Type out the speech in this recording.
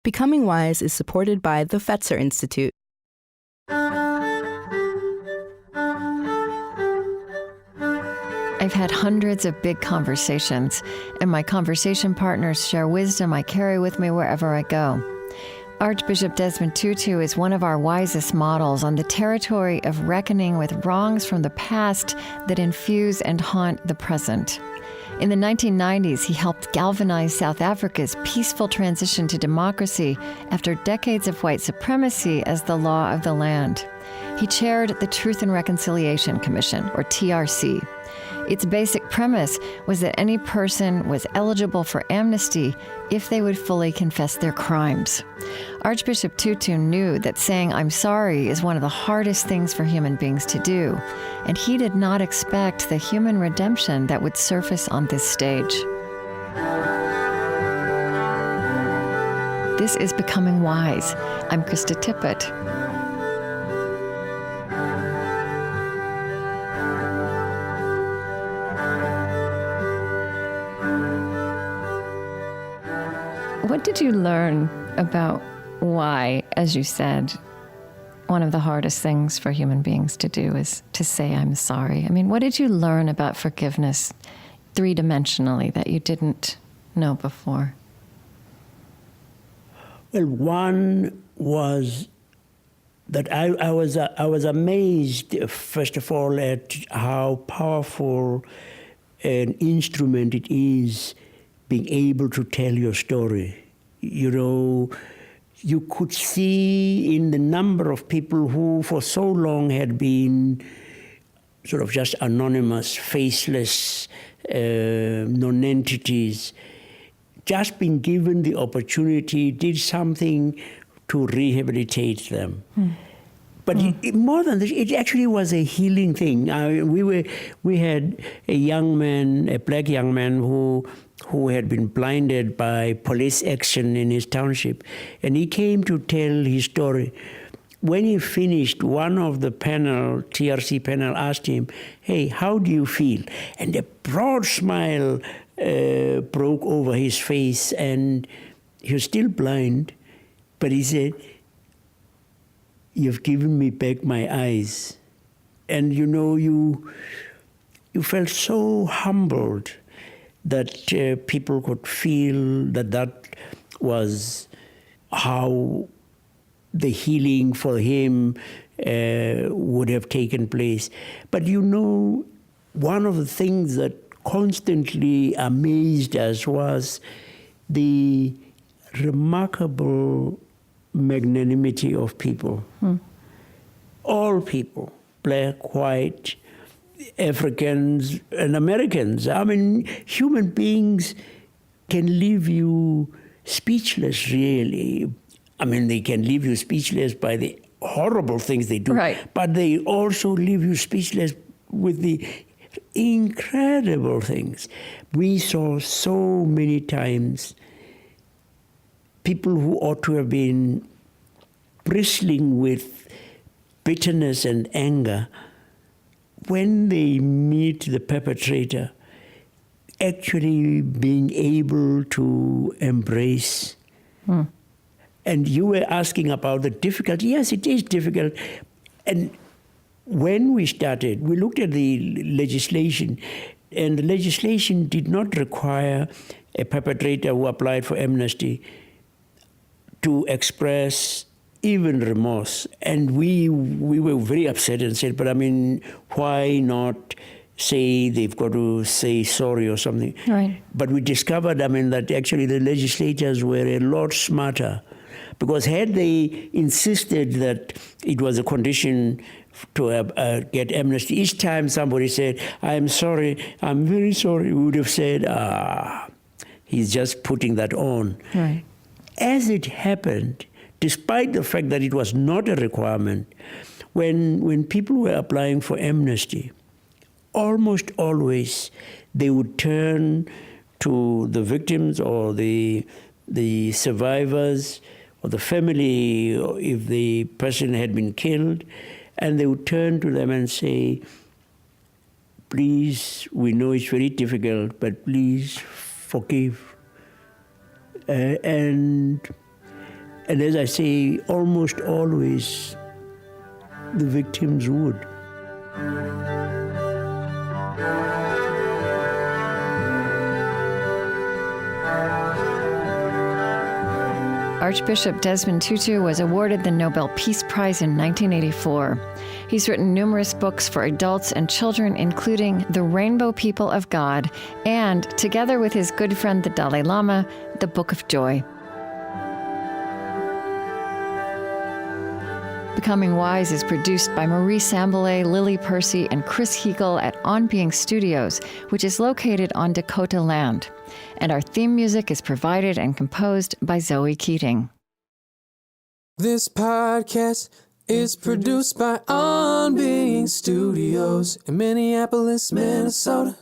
Becoming Wise is supported by the Fetzer Institute. I've had hundreds of big conversations, and my conversation partners share wisdom I carry with me wherever I go. Archbishop Desmond Tutu is one of our wisest models on the territory of reckoning with wrongs from the past that infuse and haunt the present. In the 1990s, he helped galvanize South Africa's peaceful transition to democracy after decades of white supremacy as the law of the land. He chaired the Truth and Reconciliation Commission, or TRC. Its basic premise was that any person was eligible for amnesty if they would fully confess their crimes. Archbishop Tutu knew that saying "I'm sorry" is one of the hardest things for human beings to do, and he did not expect the human redemption that would surface on this stage. This is Becoming Wise. I'm Krista Tippett. What did you learn about why, as you said, one of the hardest things for human beings to do is to say "I'm sorry"? I mean, what did you learn about forgiveness three-dimensionally that you didn't know before? Well, one was that I was amazed, first of all, at how powerful an instrument it is being able to tell your story. You know, you could see in the number of people who for so long had been sort of just anonymous, faceless non-entities, just being given the opportunity, did something to rehabilitate them. But more than this, it actually was a healing thing. We had a young man, a black young man who had been blinded by police action in his township, and he came to tell his story. When he finished, one of the panel, TRC panel, asked him, "Hey, how do you feel?" And a broad smile broke over his face, and he was still blind, but he said, "You've given me back my eyes." And you know, you felt so humbled that people could feel that was how the healing for him would have taken place. But you know, one of the things that constantly amazed us was the remarkable magnanimity of people. All people, black, white, Africans and Americans. I mean, human beings can leave you speechless, really. I mean, they can leave you speechless by the horrible things they do. Right. But they also leave you speechless with the incredible things. We saw so many times people who ought to have been bristling with bitterness and anger, when they meet the perpetrator, actually being able to embrace. And you were asking about the difficulty. Yes, it is difficult. And when we started, we looked at the legislation, and the legislation did not require a perpetrator who applied for amnesty to express even remorse. And we were very upset and said, but I mean, why not say they've got to say sorry or something? Right. But we discovered, I mean, that actually the legislators were a lot smarter, because had they insisted that it was a condition to get amnesty, each time somebody said, "I'm sorry, I'm very sorry," we would have said, he's just putting that on. Right. As it happened, despite the fact that it was not a requirement, when people were applying for amnesty, almost always they would turn to the victims or the survivors or the family, or if the person had been killed, and they would turn to them and say, "Please, we know it's very difficult, but please forgive." And And as I say, almost always the victims would. Archbishop Desmond Tutu was awarded the Nobel Peace Prize in 1984. He's written numerous books for adults and children, including The Rainbow People of God and, together with his good friend the Dalai Lama, The Book of Joy. Becoming Wise is produced by Marie Sambilay, Lily Percy, and Chris Heagle at On Being Studios, which is located on Dakota land. And our theme music is provided and composed by Zoe Keating. This podcast is produced by On Being Studios in Minneapolis, Minnesota.